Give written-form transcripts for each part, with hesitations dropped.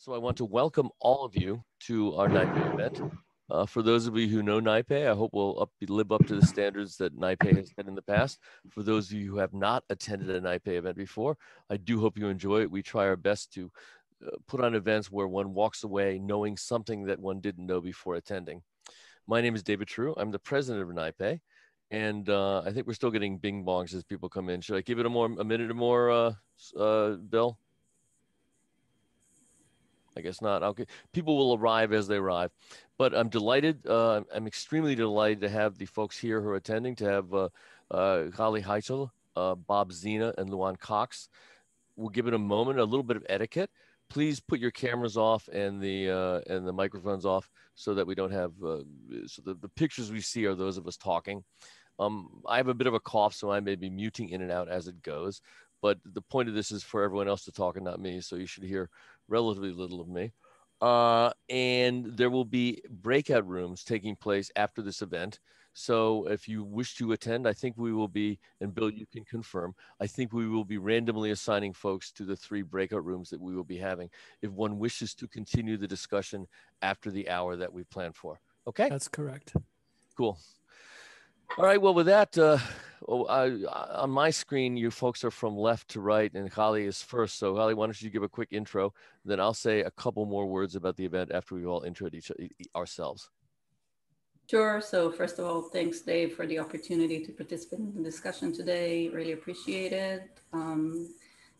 So I want to welcome all of you to our NYPAY event. For those of you who know NYPAY, I hope we'll live up to the standards that NYPAY has had in the past. For those of you who have not attended a NYPAY event before, I do hope you enjoy it. We try our best to put on events where one walks away knowing something that one didn't know before attending. My name is David True. I'm the president of NYPAY, and I think we're still getting bing bongs as people come in. Should I give it a minute or more, Bill? I guess not. Okay. People will arrive as they arrive, but I'm delighted. I'm extremely delighted to have the folks here who are attending, to have Gali Heichel, Bob Zena, and Luan Cox. We'll give it a moment, a little bit of etiquette. Please put your cameras off and the microphones off so that we don't have, so the pictures we see are those of us talking. I have a bit of a cough, so I may be muting in and out as it goes. But the point of this is for everyone else to talk and not me. So you should hear relatively little of me. And there will be breakout rooms taking place after this event. So if you wish to attend, I think we will be, and Bill, you can confirm, I think we will be randomly assigning folks to the 3 breakout rooms that we will be having if one wishes to continue the discussion after the hour that we planned for. Okay? That's correct. Cool. All right, well, with that, on my screen, you folks are from left to right, and Gali is first. So, Gali, why don't you give a quick intro? Then I'll say a couple more words about the event after we've all introed ourselves. Sure. So, first of all, thanks, Dave, for the opportunity to participate in the discussion today. Really appreciate it. Gali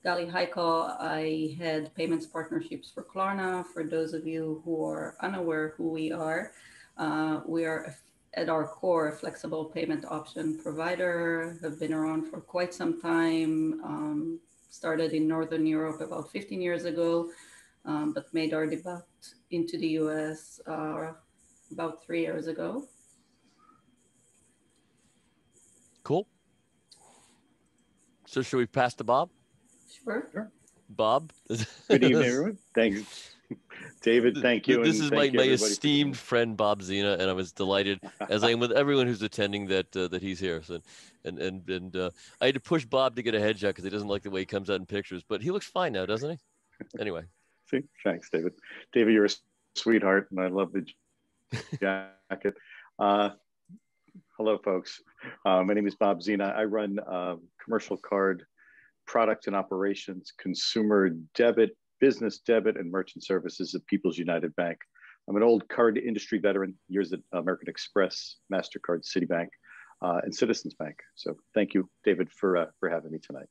Heichel, I head payments partnerships for Klarna. For those of you who are unaware who we are at our core, a flexible payment option provider, have been around for quite some time, started in Northern Europe about 15 years ago, but made our debut into the US about 3 years ago. Cool. So should we pass to Bob? Sure. Bob? Good evening, everyone. Thanks. David, thank you. This is my esteemed friend Bob Zena, and I was delighted, as I am with everyone who's attending, that that he's here. So, and I had to push Bob to get a headshot because he doesn't like the way he comes out in pictures, but he looks fine now, doesn't he? Anyway. See, thanks, David. David, you're a sweetheart, and I love the jacket. Hello, folks. My name is Bob Zena. I run commercial card product and operations, consumer debit, business debit, and merchant services at People's United Bank. I'm an old card industry veteran, years at American Express, MasterCard, Citibank, and Citizens Bank. So thank you, David, for having me tonight.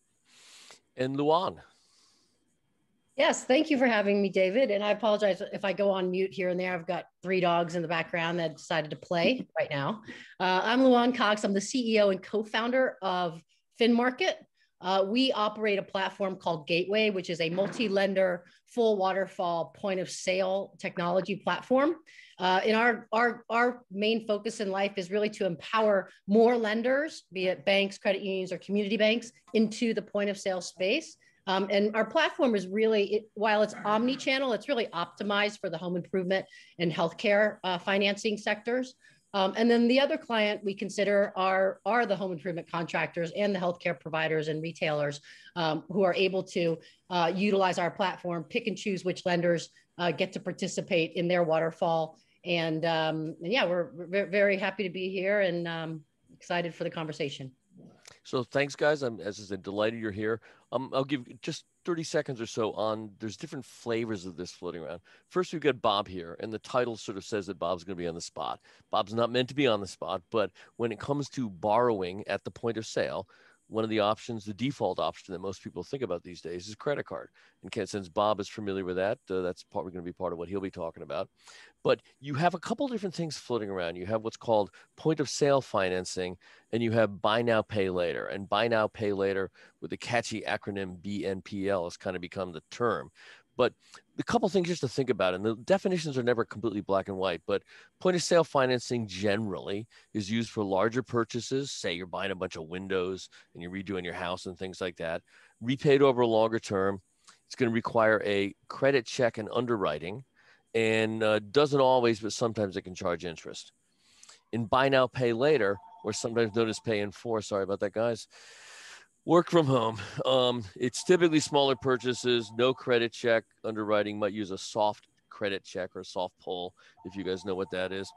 And Luan. Yes, thank you for having me, David. And I apologize if I go on mute here and there. I've got 3 dogs in the background that decided to play right now. I'm Luan Cox. I'm the CEO and co-founder of FinMarket. We operate a platform called Gateway, which is a multi-lender, full waterfall point of sale technology platform. And our main focus in life is really to empower more lenders, be it banks, credit unions, or community banks, into the point of sale space. And our platform is really, while it's omni-channel, it's really optimized for the home improvement and healthcare financing sectors. And then the other client we consider are the home improvement contractors and the healthcare providers and retailers who are able to utilize our platform, pick and choose which lenders get to participate in their waterfall. And yeah, we're very happy to be here and excited for the conversation. So thanks, guys. I'm, as I said, delighted you're here. I'll give just 30 seconds or so on, there's different flavors of this floating around. First, we've got Bob here, and the title sort of says that Bob's going to be on the spot. Bob's not meant to be on the spot, but when it comes to borrowing at the point of sale, one of the options, the default option that most people think about these days is credit card. And since Bob is familiar with that, that's probably going to be part of what he'll be talking about. But you have a couple different things floating around. You have what's called point of sale financing, and you have buy now, pay later. And buy now, pay later with the catchy acronym BNPL has kind of become the term. But a couple things just to think about, and the definitions are never completely black and white, but point of sale financing generally is used for larger purchases. Say you're buying a bunch of windows and you're redoing your house and things like that, repaid over a longer term. It's going to require a credit check and underwriting, and doesn't always, but sometimes it can charge interest. In buy now, pay later, or sometimes known as pay in 4, sorry about that, guys. Work from home. It's typically smaller purchases, no credit check. Underwriting might use a soft credit check or a soft pull, if you guys know what that is.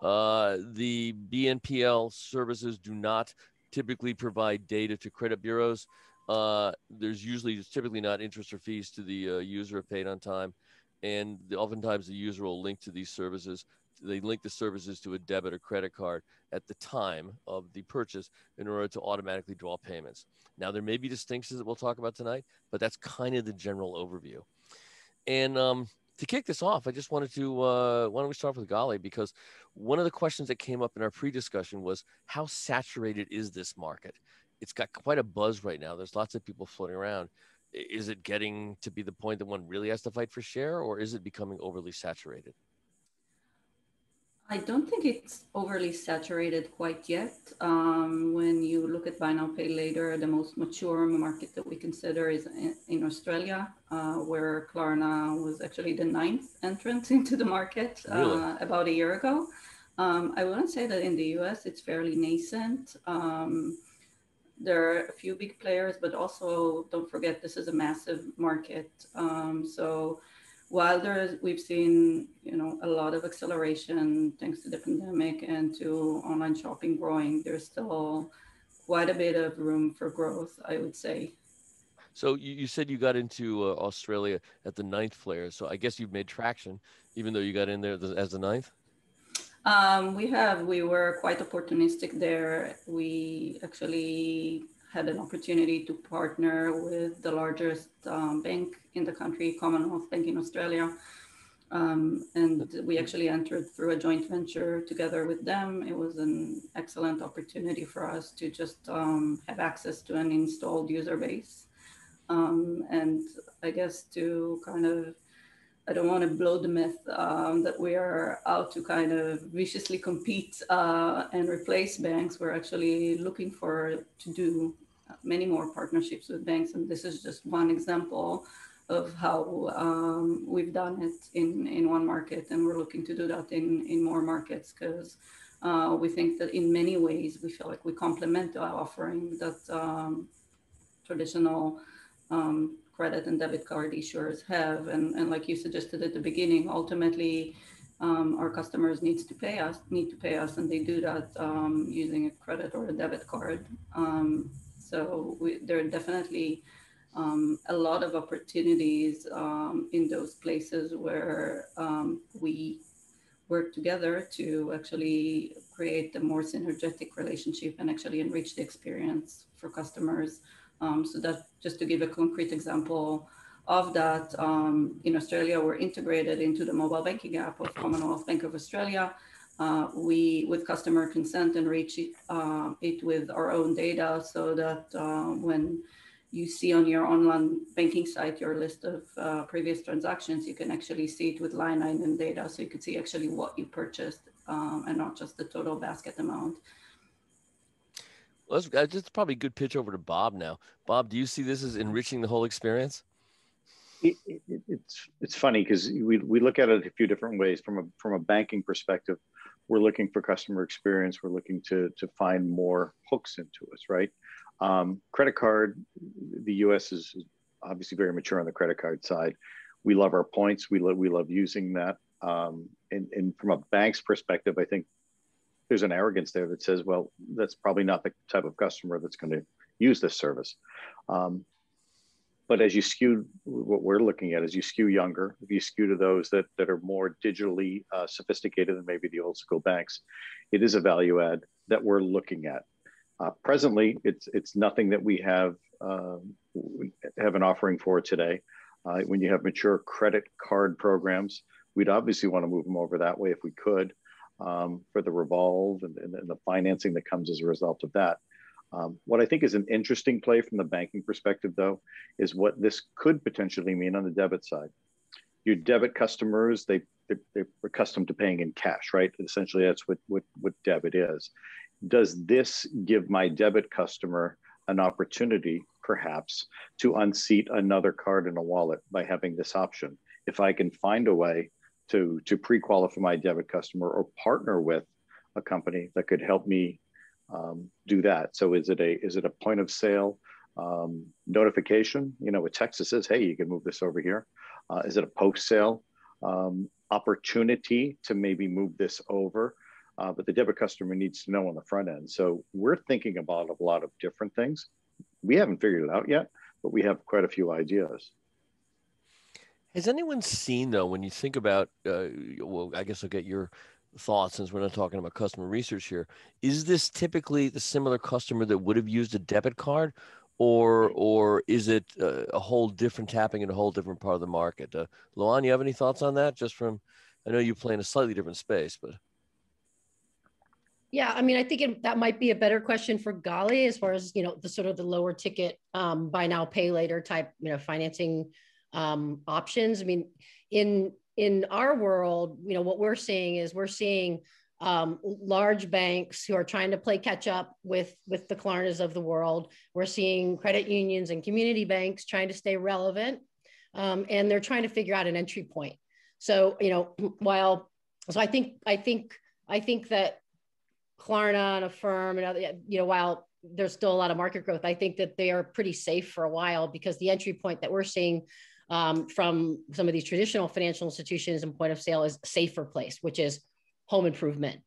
The BNPL services do not typically provide data to credit bureaus. There's typically not interest or fees to the user if paid on time. And oftentimes the user will link to these services. They link the services to a debit or credit card at the time of the purchase in order to automatically draw payments. Now, there may be distinctions that we'll talk about tonight, but that's kind of the general overview. And to kick this off, I just wanted to, why don't we start with Gali? Because one of the questions that came up in our pre-discussion was, how saturated is this market? It's got quite a buzz right now. There's lots of people floating around. Is it getting to be the point that one really has to fight for share, or is it becoming overly saturated? I don't think it's overly saturated quite yet. When you look at buy now, pay later, the most mature market that we consider is in Australia, where Klarna was actually the ninth entrant into the market Really? about a year ago. I wouldn't say that in the US it's fairly nascent. There are a few big players, but also don't forget this is a massive market. So while we've seen a lot of acceleration thanks to the pandemic and to online shopping growing, there's still quite a bit of room for growth, I would say. So you said you got into Australia at the ninth player. So I guess you've made traction, even though you got in there as the ninth? We were quite opportunistic there. We actually had an opportunity to partner with the largest bank in the country, Commonwealth Bank in Australia. And we actually entered through a joint venture together with them. It was an excellent opportunity for us to just have access to an installed user base. And I guess to kind of, I don't want to blow the myth that we are out to kind of viciously compete and replace banks. We're actually looking to do many more partnerships with banks. And this is just one example of how we've done it in one market. And we're looking to do that in more markets because we think that in many ways, we feel like we complement our offering that traditional credit and debit card issuers have. And like you suggested at the beginning, ultimately, our customers need to pay us, and they do that using a credit or a debit card. So there are definitely a lot of opportunities in those places where we work together to actually create a more synergetic relationship and actually enrich the experience for customers. So that, just to give a concrete example of that, in Australia, we're integrated into the mobile banking app of Commonwealth Bank of Australia. We, with customer consent, enrich it with our own data so that when you see on your online banking site your list of previous transactions, you can actually see it with line item data. So you can see actually what you purchased and not just the total basket amount. Well, that's probably a good pitch over to Bob now. Bob, do you see this as enriching the whole experience? It's funny because we look at it a few different ways. From a banking perspective, we're looking for customer experience. We're looking to find more hooks into us, right? Credit card, the U.S. is obviously very mature on the credit card side. We love our points. We love using that. And from a bank's perspective, I think there's an arrogance there that says, well, that's probably not the type of customer that's going to use this service. But as you skew, what we're looking at is you skew younger, if you skew to those that are more digitally sophisticated than maybe the old school banks, it is a value add that we're looking at. Presently, it's nothing that we have an offering for today. When you have mature credit card programs, we'd obviously want to move them over that way if we could, for the revolve and the financing that comes as a result of that. What I think is an interesting play from the banking perspective, though, is what this could potentially mean on the debit side. Your debit customers, they're accustomed to paying in cash, right? Essentially, that's what debit is. Does this give my debit customer an opportunity, perhaps, to unseat another card in a wallet by having this option? If I can find a way to pre-qualify my debit customer or partner with a company that could help me do that. So is it a point of sale notification, a text that says, hey, you can move this over here. Is it a post-sale opportunity to maybe move this over? But the debit customer needs to know on the front end. So we're thinking about a lot of different things. We haven't figured it out yet, but we have quite a few ideas. Has anyone seen, though, when you think about, well, I guess I'll get your thoughts since we're not talking about customer research here. Is this typically the similar customer that would have used a debit card, or is it a whole different tapping in a whole different part of the market? Luan, you have any thoughts on that? Just from, I know you play in a slightly different space, but. Yeah, I mean, I think that might be a better question for Gali as far as, the sort of the lower ticket buy now, pay later type, financing options. I mean, in our world, what we're seeing is large banks who are trying to play catch up with the Klarnas of the world. We're seeing credit unions and community banks trying to stay relevant, and they're trying to figure out an entry point. So, I think that Klarna and Affirm and other, while there's still a lot of market growth, I think that they are pretty safe for a while, because the entry point that we're seeing from some of these traditional financial institutions and point of sale is a safer place, which is home improvement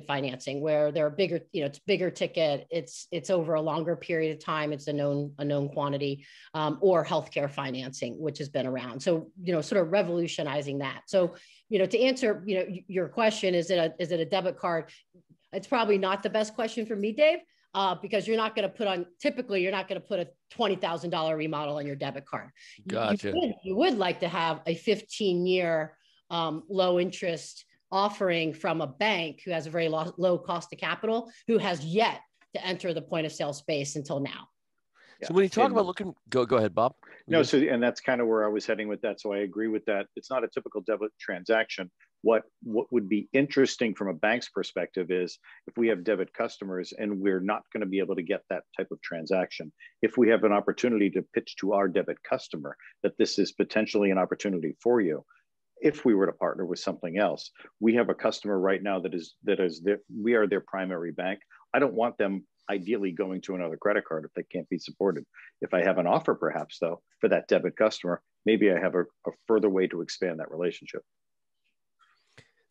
financing, where they're bigger, it's bigger ticket, it's over a longer period of time, it's a known quantity, or healthcare financing, which has been around. So, sort of revolutionizing that. So, to answer, your question, is it a debit card? It's probably not the best question for me, Dave, because typically you're not going to put a $20,000 remodel on your debit card. Gotcha. You would like to have a 15-year low interest offering from a bank who has a very low cost of capital, who has yet to enter the point of sale space until now. So when you talk about go ahead, Bob. No, and that's kind of where I was heading with that. So I agree with that. It's not a typical debit transaction. What would be interesting from a bank's perspective is if we have debit customers and we're not going to be able to get that type of transaction, if we have an opportunity to pitch to our debit customer that this is potentially an opportunity for you, if we were to partner with something else. We have a customer right now we are their primary bank. I don't want them ideally going to another credit card if they can't be supported. If I have an offer, perhaps, though, for that debit customer, maybe I have a further way to expand that relationship.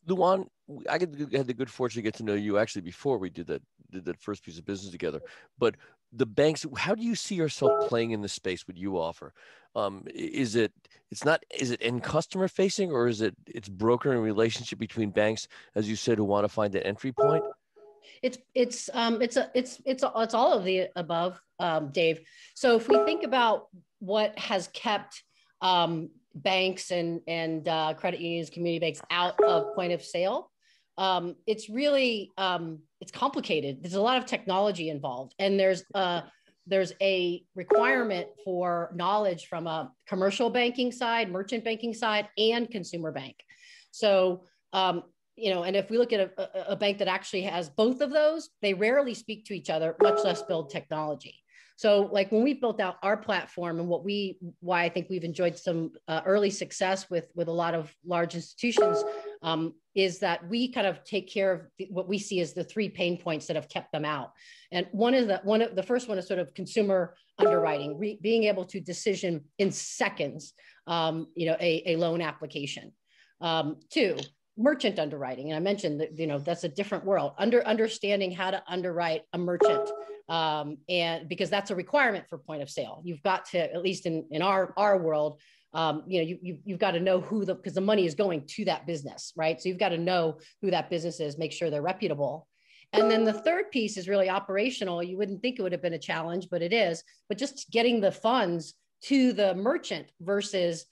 Luan, I had the good fortune to get to know you actually before we did that first piece of business together. But the banks, how do you see yourself playing in the space? What you offer? Is it end customer facing, or is it's broker and relationship between banks, as you said, who want to find that entry point? It's all of the above, Dave. So if we think about what has kept banks and credit unions, community banks out of point of sale, it's really it's complicated. There's a lot of technology involved, and there's a requirement for knowledge from a commercial banking side, merchant banking side, and consumer bank. So and if we look at a bank that actually has both of those, they rarely speak to each other, much less build technology. So like when we built out our platform, and why I think we've enjoyed some early success with a lot of large institutions, is that we kind of take care of what we see as the three pain points that have kept them out. And the first one is sort of consumer underwriting, being able to decision in seconds, a loan application. Two, merchant underwriting. And I mentioned that, that's a different world. Understanding how to underwrite a merchant, and because that's a requirement for point of sale. You've got to, at least in our world, you've got to know because the money is going to that business, right? So you've got to know who that business is, make sure they're reputable. And then the third piece is really operational. You wouldn't think it would have been a challenge, but it is. But just getting the funds to the merchant versus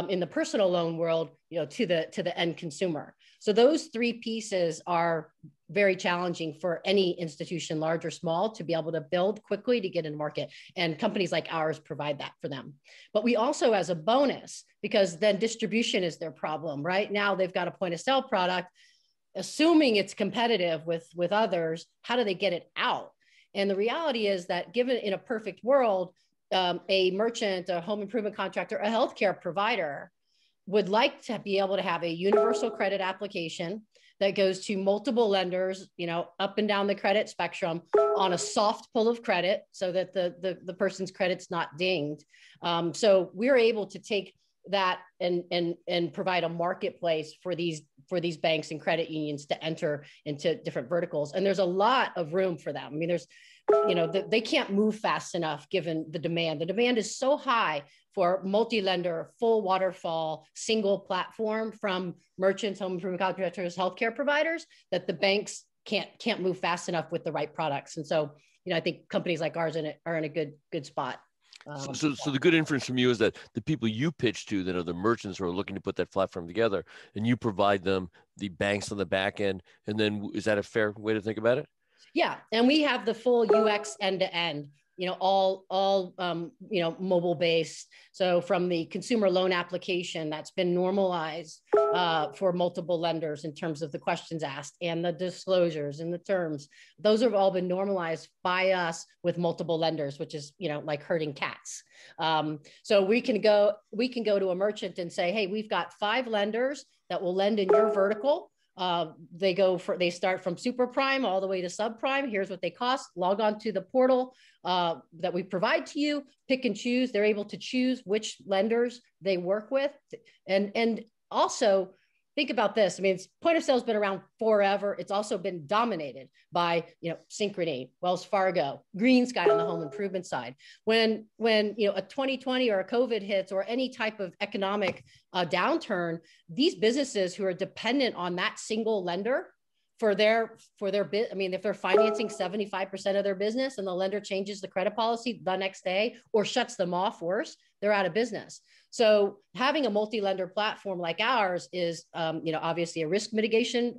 in the personal loan world, to the end consumer. So those three pieces are very challenging for any institution, large or small, to be able to build quickly to get in market. And companies like ours provide that for them. But we also, as a bonus, because then distribution is their problem, right? Now they've got a point of sale product, assuming it's competitive with others, how do they get it out? And the reality is that given in a perfect world, a merchant, a home improvement contractor, a healthcare provider would like to be able to have a universal credit application that goes to multiple lenders, up and down the credit spectrum on a soft pull of credit so that the person's credit's not dinged. So we're able to take that and provide a marketplace for these banks and credit unions to enter into different verticals. And there's a lot of room for them. I mean, they can't move fast enough given the demand. The demand is so high for multi-lender, full waterfall, single platform from merchants, home improvement contractors, healthcare providers, that the banks can't move fast enough with the right products. And so, I think companies like ours are in a good spot. So the good inference from you is that the people you pitch to that are the merchants who are looking to put that platform together, and you provide them the banks on the back end. And then is that a fair way to think about it? Yeah. And we have the full UX end to end, all mobile based. So from the consumer loan application that's been normalized for multiple lenders in terms of the questions asked and the disclosures and the terms, those have all been normalized by us with multiple lenders, which is, like herding cats. So we can go to a merchant and say, hey, we've got 5 lenders that will lend in your vertical. They start from super prime all the way to subprime. Here's what they cost. Log on to the portal that we provide to you, pick and choose. They're able to choose which lenders they work with. And also think about this. I mean, point of sale has been around forever. It's also been dominated by, Synchrony, Wells Fargo, Green Sky on the home improvement side. When a 2020 or a COVID hits or any type of economic downturn, these businesses who are dependent on that single lender for their bit, I mean, if they're financing 75% of their business and the lender changes the credit policy the next day or shuts them off, worse, they're out of business. So having a multi-lender platform like ours is, obviously a risk mitigation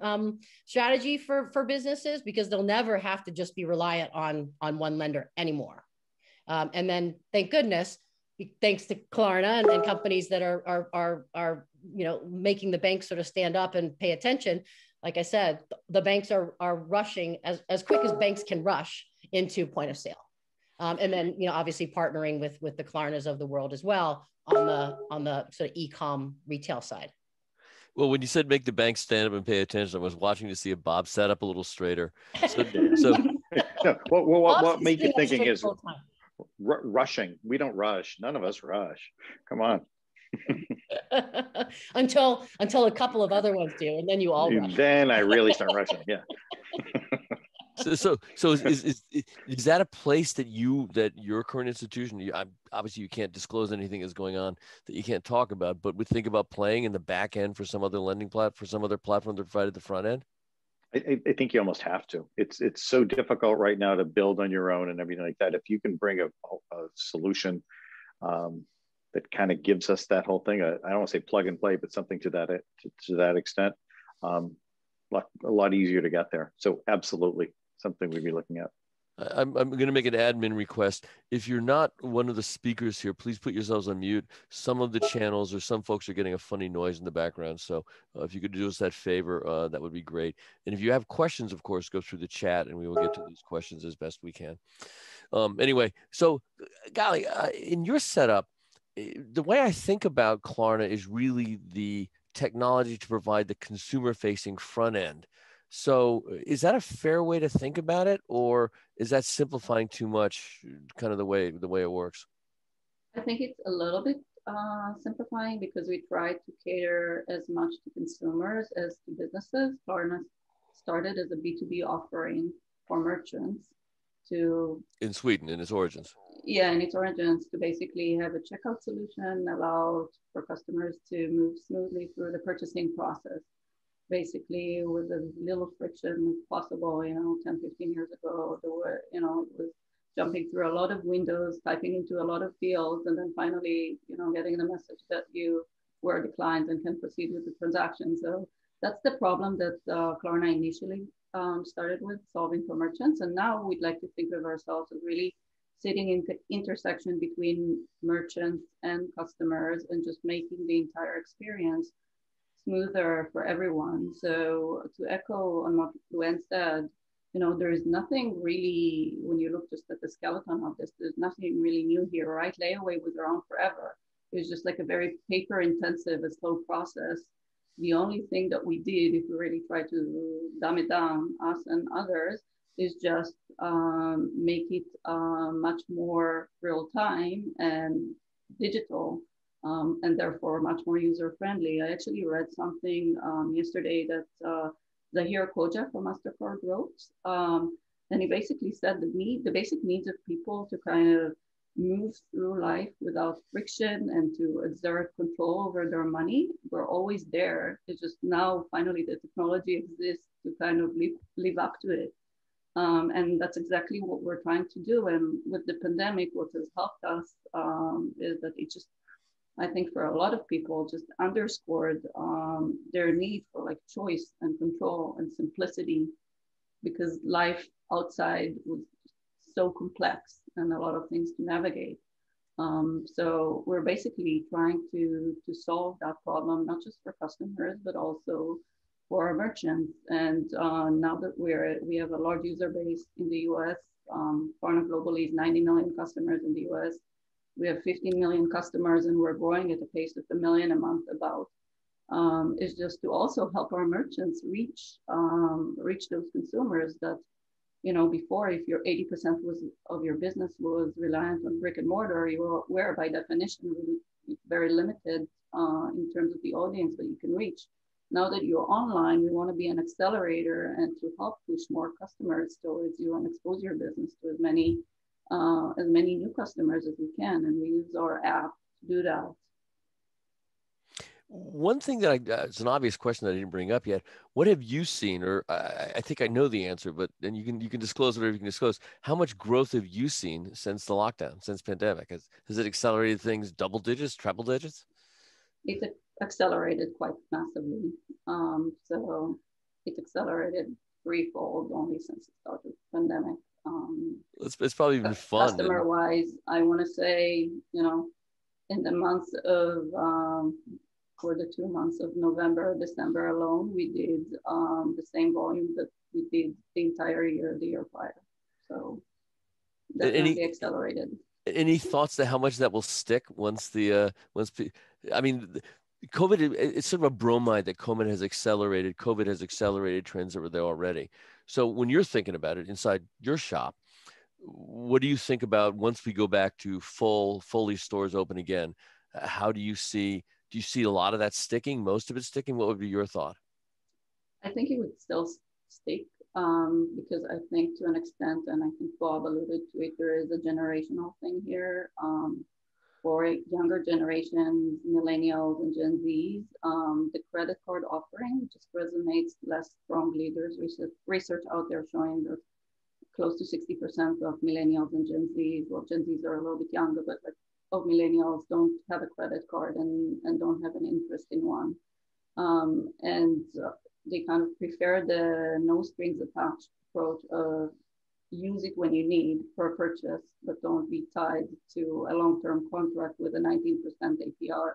strategy for businesses, because they'll never have to just be reliant on one lender anymore. And then, thank goodness, thanks to Klarna and companies that are making the banks sort of stand up and pay attention. Like I said, the banks are rushing as quick as banks can rush into point of sale. And then, obviously partnering with the Klarnas of the world as well on the sort of e-com retail side. Well, when you said make the bank stand up and pay attention, I was watching to see if Bob sat up a little straighter. So no, what make you thinking is rushing. We don't rush. None of us rush. Come on. until a couple of other ones do, and then you all rush. Then I really start rushing. Yeah. So is that a place that your current institution, obviously you can't disclose anything that's going on that you can't talk about, but would think about playing in the back end for some other lending platform, for some other platform that provided the front end? I think you almost have to. It's so difficult right now to build on your own and everything like that. If you can bring a solution that kind of gives us that whole thing, I don't want to say plug and play, but something to that extent, a lot easier to get there. So absolutely something we'd be looking at. I'm going to make an admin request. If you're not one of the speakers here, please put yourselves on mute. Some of the channels or some folks are getting a funny noise in the background. So if you could do us that favor, that would be great. And if you have questions, of course, go through the chat and we will get to these questions as best we can. Anyway, so Gali, in your setup, the way I think about Klarna is really the technology to provide the consumer-facing front end. So is that a fair way to think about it, or is that simplifying too much, kind of the way it works? I think it's a little bit simplifying, because we try to cater as much to consumers as to businesses. Klarna started as a B2B offering for merchants in Sweden, in its origins. Yeah, in its origins, to basically have a checkout solution, allow for customers to move smoothly through the purchasing process, basically with as little friction as possible. 10, 15 years ago, there were, it was jumping through a lot of windows, typing into a lot of fields, and then finally, getting the message that you were declined and can proceed with the transaction. So that's the problem that Klarna initially started with, solving for merchants. And now we'd like to think of ourselves as really sitting in the intersection between merchants and customers and just making the entire experience smoother for everyone. So to echo on what Luen said, there is nothing really, when you look just at the skeleton of this, there's nothing really new here, right? Layaway was around forever. It was just like a very paper intensive, a slow process The only thing that we did, if we really try to dumb it down, us and others, is just make it much more real time and digital, and therefore much more user friendly. I actually read something yesterday that Zahir Koja from Mastercard wrote, and he basically said the basic needs of people to kind of move through life without friction and to exert control over their money were always there. It's just now finally the technology exists to kind of live up to it. And that's exactly what we're trying to do. And with the pandemic, what has helped us is that it just, I think for a lot of people, just underscored their need for like choice and control and simplicity, because life outside was so complex and a lot of things to navigate. So we're basically trying to solve that problem, not just for customers, but also for our merchants. And now that we have a large user base in the US, Klarna globally is 90 million customers in the US. We have 15 million customers and we're growing at a pace of 1 million a month about. Is just to also help our merchants reach those consumers that, you know, before, if your 80% of your business was reliant on brick and mortar, you were by definition very limited in terms of the audience that you can reach. Now that you're online, we want to be an accelerator and to help push more customers towards you and expose your business to as many new customers as we can. And we use our app to do that. One thing that it's an obvious question that I didn't bring up yet. What have you seen, or I think I know the answer, but then you can disclose whatever you can disclose. How much growth have you seen since the lockdown, since pandemic? Has it accelerated things double digits, treble digits? It accelerated quite massively. So it accelerated threefold only since the start of the pandemic. It's probably been fun. Customer-wise, I want to say, you know, in the months of for the 2 months of November, December alone, we did the same volume that we did the entire year, the year prior. So definitely accelerated. Any thoughts to how much that will stick once I mean, COVID, it's sort of a bromide that COVID has accelerated trends that were there already. So when you're thinking about it inside your shop, what do you think about once we go back to fully stores open again? How do you see a lot of that sticking, most of it sticking? What would be your thought? I think it would still stick because I think to an extent, and I think Bob alluded to it, there is a generational thing here. For younger generations, millennials and Gen Zs, the credit card offering just resonates less strongly. There's research out there showing that close to 60% of millennials and Gen Zs, well, Gen Zs are a little bit younger, but like of millennials don't have a credit card and don't have an interest in one. And they kind of prefer the no strings attached approach of use it when you need per purchase, but don't be tied to a long-term contract with a 19% APR.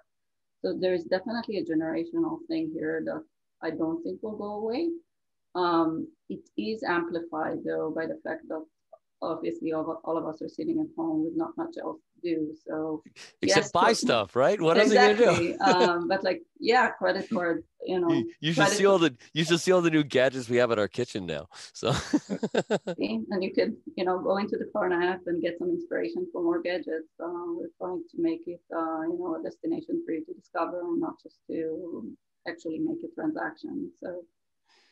So there's definitely a generational thing here that I don't think will go away. It is amplified though by the fact that obviously all of us are sitting at home with not much else to do. So except buy stuff, right? What else exactly. are you gonna do? But like, yeah, credit card, you know. You should see all the new gadgets we have in our kitchen now. So and you could, you know, go into the Klarna app and get some inspiration for more gadgets. We're trying to make it, you know, a destination for you to discover and not just to actually make a transaction. So,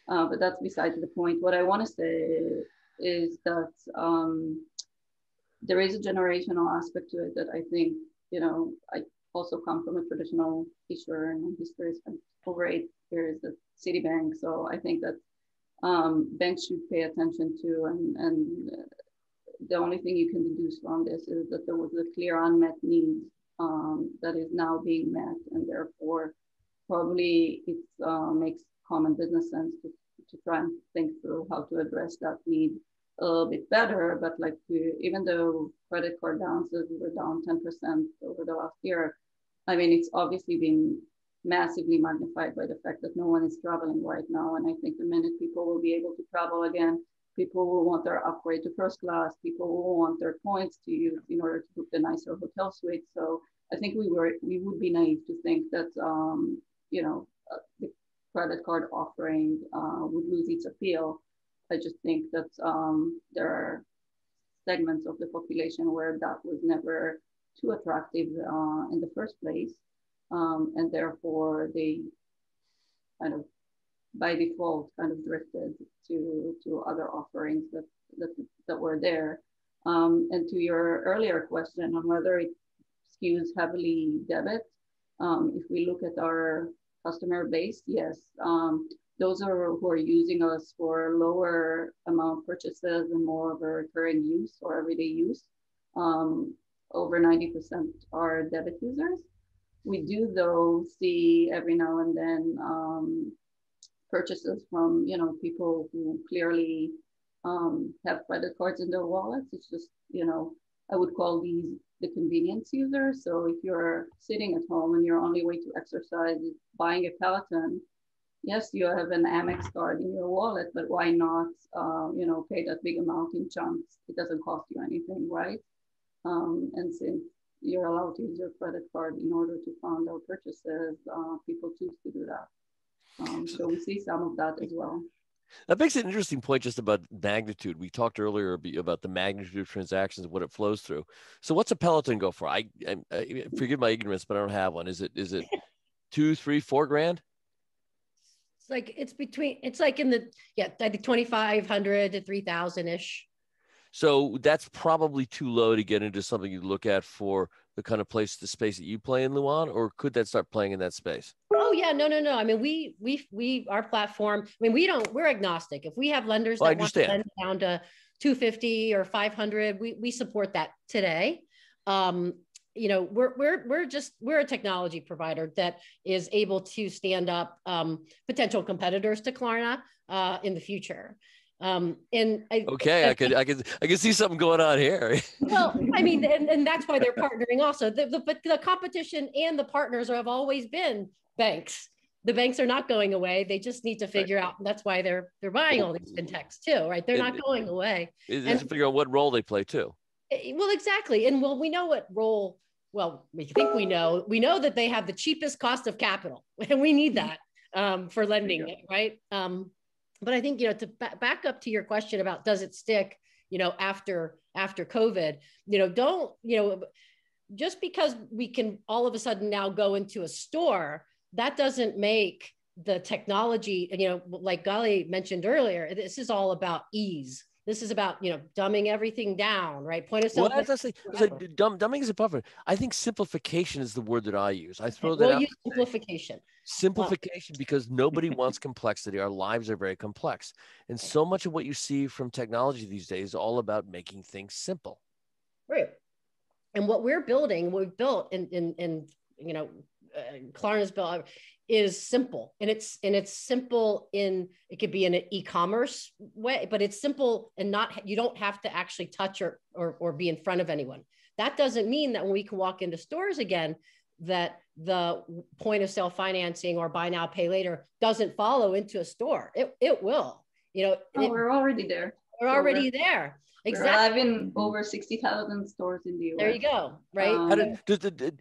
but that's beside the point. What I want to say is that there is a generational aspect to it that I think, you know, I also come from a traditional issuer and my history is over 8 years at Citibank. So I think that banks should pay attention to, and the only thing you can deduce from this is that there was a clear unmet need that is now being met, and therefore probably it makes common business sense to try and think through how to address that need a little bit better. But like, even though credit card balances were down 10% over the last year, I mean, it's obviously been massively magnified by the fact that no one is traveling right now. And I think the minute people will be able to travel again, people will want their upgrade to first class, people will want their points to use in order to book the nicer hotel suite. So I think we would be naive to think that, you know, credit card offering would lose its appeal. I just think that there are segments of the population where that was never too attractive in the first place. And therefore they kind of by default kind of drifted to other offerings that were there. And to your earlier question on whether it skews heavily debit, if we look at our customer base, yes, those who are using us for lower amount purchases and more of a recurring use or everyday use. Over 90% are debit users. We do though see every now and then purchases from people who clearly have credit cards in their wallets. It's just I would call these the convenience users. So if you're sitting at home and your only way to exercise is buying a Peloton, yes, you have an Amex card in your wallet, but why not pay that big amount in chunks? It doesn't cost you anything, right? And since you're allowed to use your credit card in order to fund our purchases, people choose to do that. So we see some of that as well. That makes an interesting point just about magnitude. We talked earlier about the magnitude of transactions and what it flows through. So what's a Peloton go for? I forgive my ignorance, but I don't have one. Is it $2, $3, $4 grand? It's like in the, I think 2,500 to 3,000 ish. So that's probably too low to get into something you look at for the kind of the space that you play in, Luan, or could that start playing in that space? Oh yeah, no. I mean, we our platform. I mean, we're agnostic. If we have lenders that want to lend down to 250 or 500, we support that today. We're a technology provider that is able to stand up potential competitors to Klarna in the future. I can see something going on here. Well, I mean, and that's why they're partnering also. But the competition and the partners have always been banks. The banks are not going away. They just need to figure out, and that's why they're buying all these fintechs too, right? They're not going away. And to figure out what role they play too. Well, exactly. And we know what role, we think we know that they have the cheapest cost of capital, and we need that for lending, right? But I think, to back up to your question about does it stick, after COVID, just because we can all of a sudden now go into a store, that doesn't make the technology, like Gali mentioned earlier, this is all about ease. This is about, dumbing everything down, right? Point of sale. Well, dumbing is a buffer. I think simplification is the word that I use. I throw that out. Use simplification. Simplification, because nobody wants complexity. Our lives are very complex. And so much of what you see from technology these days is all about making things simple. Right. And what we've built in Klarna's built is simple, and it's simple it could be in an e-commerce way, but it's simple and you don't have to actually touch or be in front of anyone. That doesn't mean that when we can walk into stores again, that the point of sale financing or buy now, pay later doesn't follow into a store. It will, we're already there. We're already there. Exactly. We're live in over 60,000 stores in the US. There you go. Right.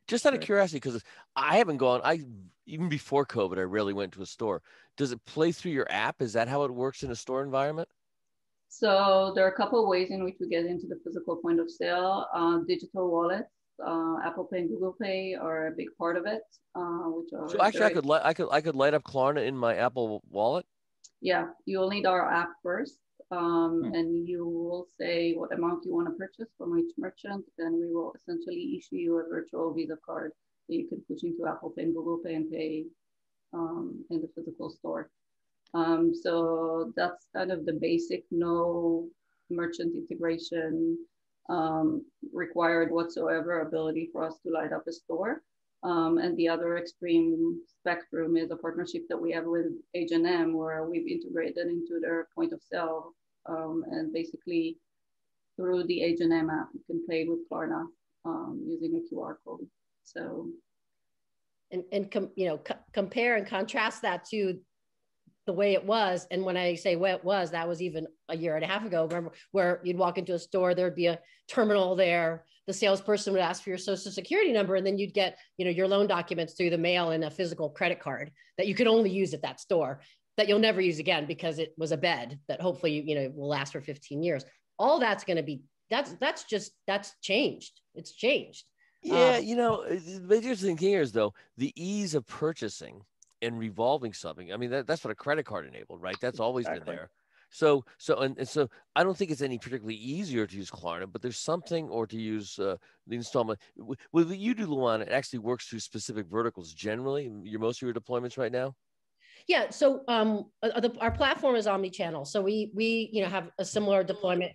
Just out of curiosity, because I haven't gone, even before COVID, I rarely went to a store. Does it play through your app? Is that how it works in a store environment? So there are a couple of ways in which we get into the physical point of sale. Digital wallets, Apple Pay and Google Pay are a big part of it. So actually, I could light up Klarna in my Apple Wallet. Yeah, you'll need our app first. And you will say what amount you want to purchase from each merchant, then we will essentially issue you a virtual Visa card that you can push into Apple Pay and Google Pay and pay in the physical store. So that's kind of the basic, no merchant integration required whatsoever ability for us to light up a store. And the other extreme spectrum is a partnership that we have with H&M, where we've integrated into their point of sale. And basically, through the H&M app, you can pay with Klarna using a QR code. So, compare and contrast that to the way it was. And when I say way it was, that was even a year and a half ago. Remember, where you'd walk into a store, there'd be a terminal there. the salesperson would ask for your social security number, and then you'd get, your loan documents through the mail and a physical credit card that you could only use at that store that you'll never use again because it was a bed that hopefully, will last for 15 years. All that's going to be, that's changed. It's changed. Yeah, the interesting thing here is though the ease of purchasing and revolving something. I mean, that's what a credit card enabled, right? That's always been there. So I don't think it's any particularly easier to use Klarna, but there's something, or to use the installment. What you do, Luan, it actually works through specific verticals. Generally, most of your deployments right now. Yeah. So our platform is omni-channel. So we have a similar deployment,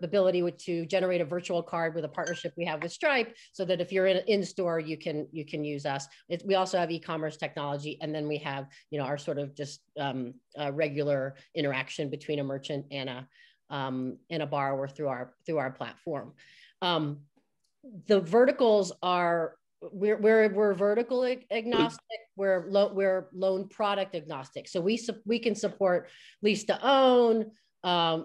ability to generate a virtual card with a partnership we have with Stripe, so that if you're in store, you can use us. We also have e-commerce technology, and then we have our sort of just regular interaction between a merchant and a borrower through our platform. The verticals are. We're vertical agnostic. We're loan product agnostic. So we can support lease to own,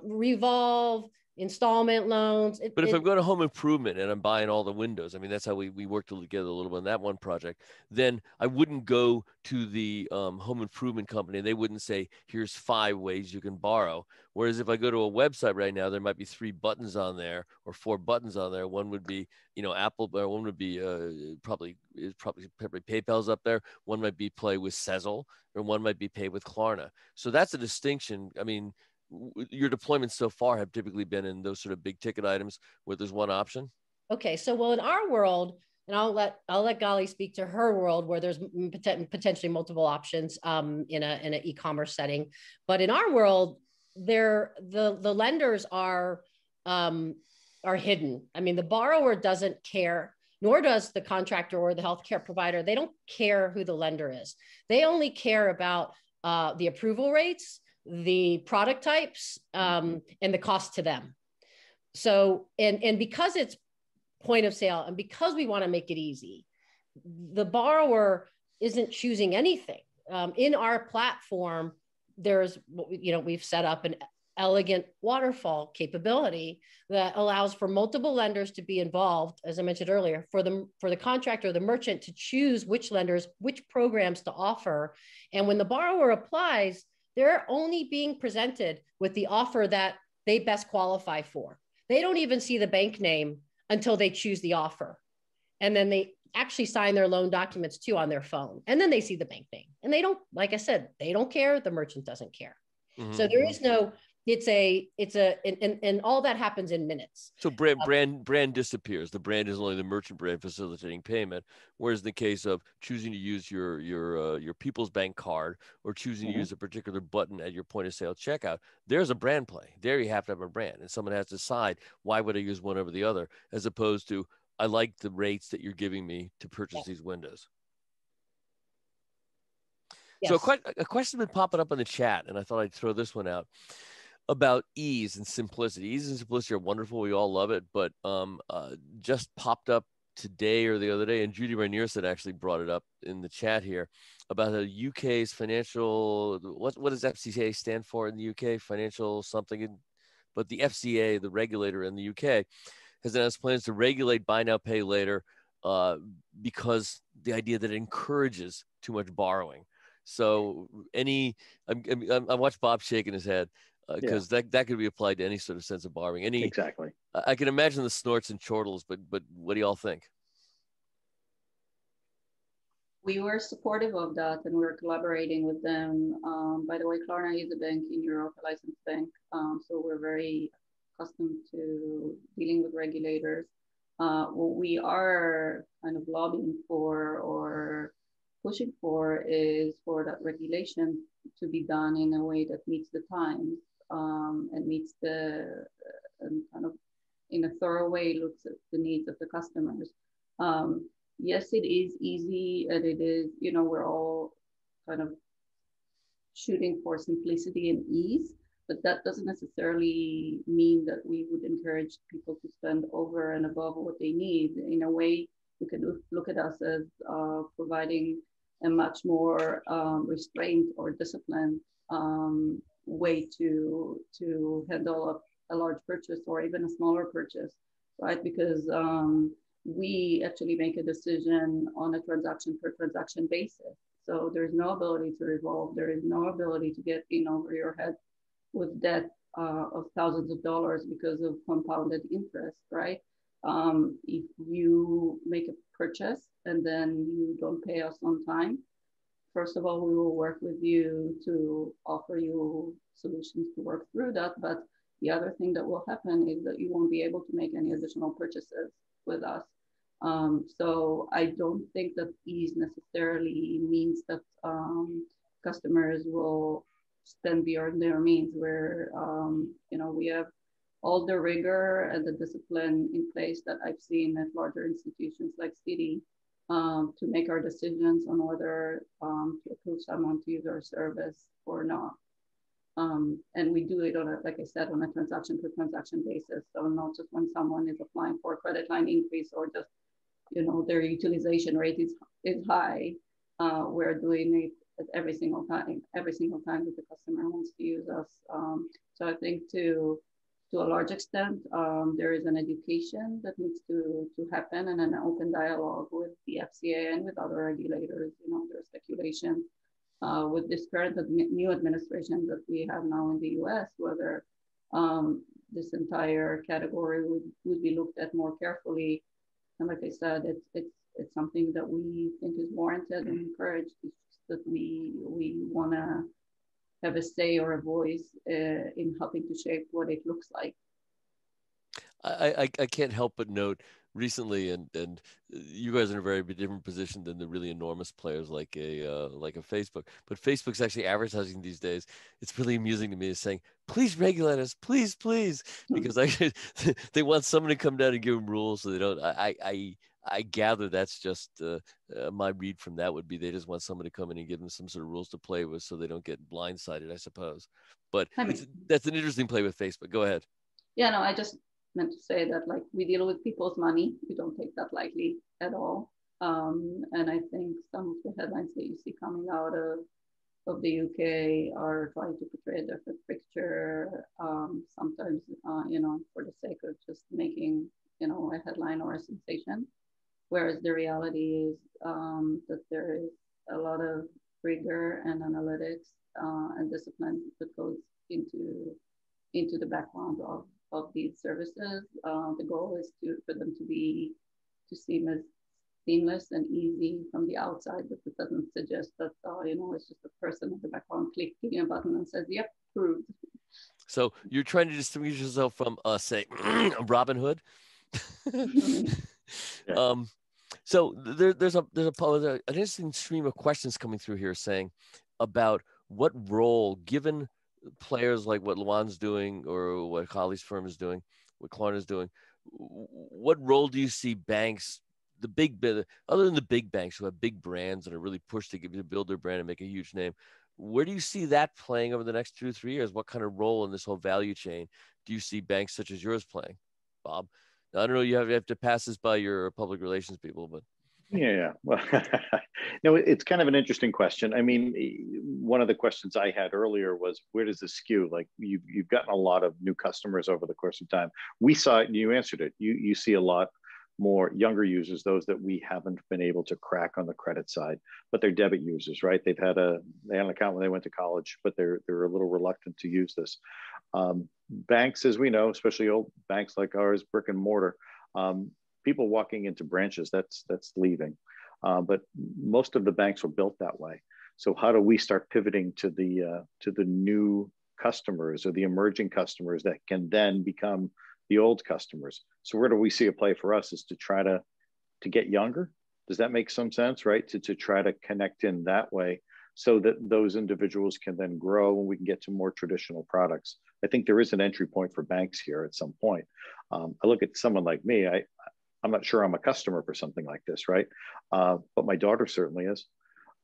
revolve, installment loans. But if I'm going to home improvement and I'm buying all the windows, I mean, that's how we worked together a little bit on that one project. Then I wouldn't go to the home improvement company and they wouldn't say, here's 5 ways you can borrow. Whereas if I go to a website right now, there might be 3 buttons on there or 4 buttons on there. One would be, Apple, or one would be probably PayPal's up there. One might be Play with Sezzle, or one might be Pay with Klarna. So that's a distinction. I mean, your deployments so far have typically been in those sort of big ticket items where there's one option? Okay, so in our world, and I'll let Gali speak to her world where there's potentially multiple options in an e-commerce setting, but in our world, the lenders are hidden. I mean, the borrower doesn't care, nor does the contractor or the healthcare provider. They don't care who the lender is. They only care about the approval rates, the product types, and the cost to them. So, and because it's point of sale, and because we want to make it easy, the borrower isn't choosing anything. In our platform, there's, we've set up an elegant waterfall capability that allows for multiple lenders to be involved, as I mentioned earlier, for the contractor or the merchant to choose which lenders, which programs to offer. And when the borrower applies, they're only being presented with the offer that they best qualify for. They don't even see the bank name until they choose the offer. And then they actually sign their loan documents too on their phone. And then they see the bank name. And they don't, like I said, they don't care. The merchant doesn't care. Mm-hmm. So there is no, and all that happens in minutes. So brand disappears. The brand is only the merchant brand facilitating payment. Whereas in the case of choosing to use your People's Bank card, or choosing to use a particular button at your point of sale checkout, there's a brand play. There you have to have a brand, and someone has to decide, why would I use one over the other, as opposed to, I like the rates that you're giving me to purchase these windows. Yes. So a question has been popping up in the chat, and I thought I'd throw this one out, about ease and simplicity. Ease and simplicity are wonderful. We all love it, but just popped up today or the other day, and Judy Rainierson actually brought it up in the chat here, about the UK's financial, what does FCA stand for in the UK? Financial something, but the FCA, the regulator in the UK, has announced plans to regulate buy now, pay later, because the idea that it encourages too much borrowing. So I watched Bob shaking his head, because that could be applied to any sort of sense of borrowing. Exactly. I can imagine the snorts and chortles, but what do y'all think? We were supportive of that, and we're collaborating with them. By the way, Klarna is a bank in Europe, a licensed bank, so we're very accustomed to dealing with regulators. What we are kind of lobbying for or pushing for is for that regulation to be done in a way that meets the times, and meets kind of in a thorough way, looks at the needs of the customers. Yes, it is easy, and it is, we're all kind of shooting for simplicity and ease, but that doesn't necessarily mean that we would encourage people to spend over and above what they need. In a way, you can look at us as providing a much more restrained or disciplined way to handle a large purchase or even a smaller purchase. right? Because we actually make a decision on a transaction per transaction basis. So there's no ability to revolve. There is no ability to get in over your head with debt of thousands of dollars because of compounded interest, right? If you make a purchase and then you don't pay us on time, first of all, we will work with you to offer you solutions to work through that. But the other thing that will happen is that you won't be able to make any additional purchases with us. So I don't think that ease necessarily means that customers will spend beyond their means. Where we have all the rigor and the discipline in place that I've seen at larger institutions like Citi to make our decisions on whether to approve someone to use our service or not. And we do it on a, like I said, on a transaction per transaction basis. So not just when someone is applying for a credit line increase or just, their utilization rate is high. We're doing it every single time that the customer wants to use us. So I think to a large extent, there is an education that needs to happen and an open dialogue with the FCA and with other regulators. There's speculation with this current new administration that we have now in the US, whether this entire category would be looked at more carefully. And like I said, it's something that we think is warranted and encouraged. It's just that we want to have a say or a voice in helping to shape what it looks like. I can't help but note recently, and you guys are in a very different position than the really enormous players like a Facebook. But Facebook's actually advertising these days. It's really amusing to me, is saying, "Please regulate us, please, please," because they want someone to come down and give them rules, so they don't. I gather that's just my read from that would be they just want someone to come in and give them some sort of rules to play with, so they don't get blindsided, I suppose. But that's an interesting play with Facebook. Go ahead. Yeah, no, I just meant to say that we deal with people's money. We don't take that lightly at all. And I think some of the headlines that you see coming out of the UK are trying to portray a different picture. Sometimes, for the sake of just making, a headline or a sensation. Whereas the reality is that there is a lot of rigor and analytics and discipline that goes into the background of these services. The goal is for them to seem as seamless and easy from the outside, but it doesn't suggest that it's just a person in the background clicking a button and says, "Yep, approved." So you're trying to distinguish yourself from, say, Robin Hood. Yeah. So there's an interesting stream of questions coming through here saying about what role, given players like what Luan's doing or what Holly's firm is doing, what Klarna's doing, what role do you see banks, other than the big banks who have big brands and are really pushed to build their brand and make a huge name, where do you see that playing over the next 2 to 3 years? What kind of role in this whole value chain do you see banks such as yours playing, Bob? Now, I don't know, you have to pass this by your public relations people, but. Yeah. Well, no, it's kind of an interesting question. I mean, one of the questions I had earlier was, where does this skew? Like you've gotten a lot of new customers over the course of time. We saw it and you answered it. You see a lot more younger users, those that we haven't been able to crack on the credit side, but they're debit users, right? They had an account when they went to college, but they're a little reluctant to use this. Banks, as we know, especially old banks like ours, brick and mortar, people walking into branches, that's leaving. But most of the banks were built that way. So how do we start pivoting to the new customers or the emerging customers that can then become the old customers? So where do we see a play for us is to try to get younger. Does that make some sense, right? To try to connect in that way so that those individuals can then grow and we can get to more traditional products. I think there is an entry point for banks here at some point. I look at someone like me, I'm not sure I'm a customer for something like this, right? But my daughter certainly is.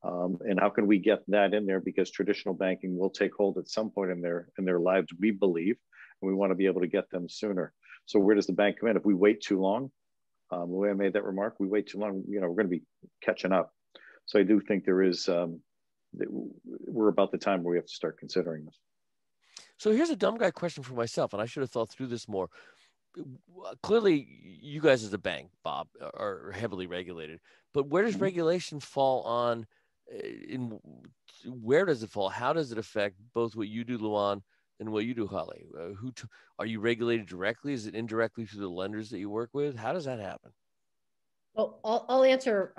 And how can we get that in there? Because traditional banking will take hold at some point in their lives, we believe, and we want to be able to get them sooner. So where does the bank come in? If we wait too long, the way I made that remark, we wait too long, we're going to be catching up. So I do think there is, we're about the time where we have to start considering this. So here's a dumb guy question for myself, and I should have thought through this more. clearly you guys as a bank, Bob, are heavily regulated, but where does regulation fall on in where does it fall? How does it affect both what you do, Luan, and what you do, Holly? Are you regulated directly? Is it indirectly through the lenders that you work with? How does that happen? Well, I'll answer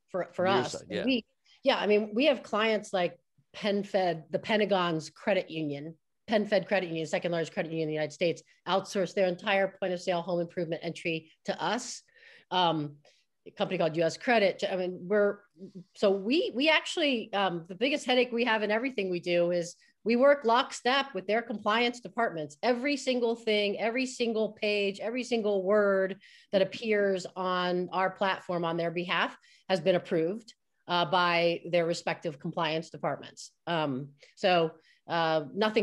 for From your us. side, yeah. I mean, we have clients like PenFed, the Pentagon's credit union, PenFed Credit Union, second largest credit union in the United States, outsource their entire point of sale home improvement entry to us. A company called US Credit. I mean, we actually, the biggest headache we have in everything we do is we work lockstep with their compliance departments. Every single thing, every single page, every single word that appears on our platform on their behalf has been approved by their respective compliance departments. Nothing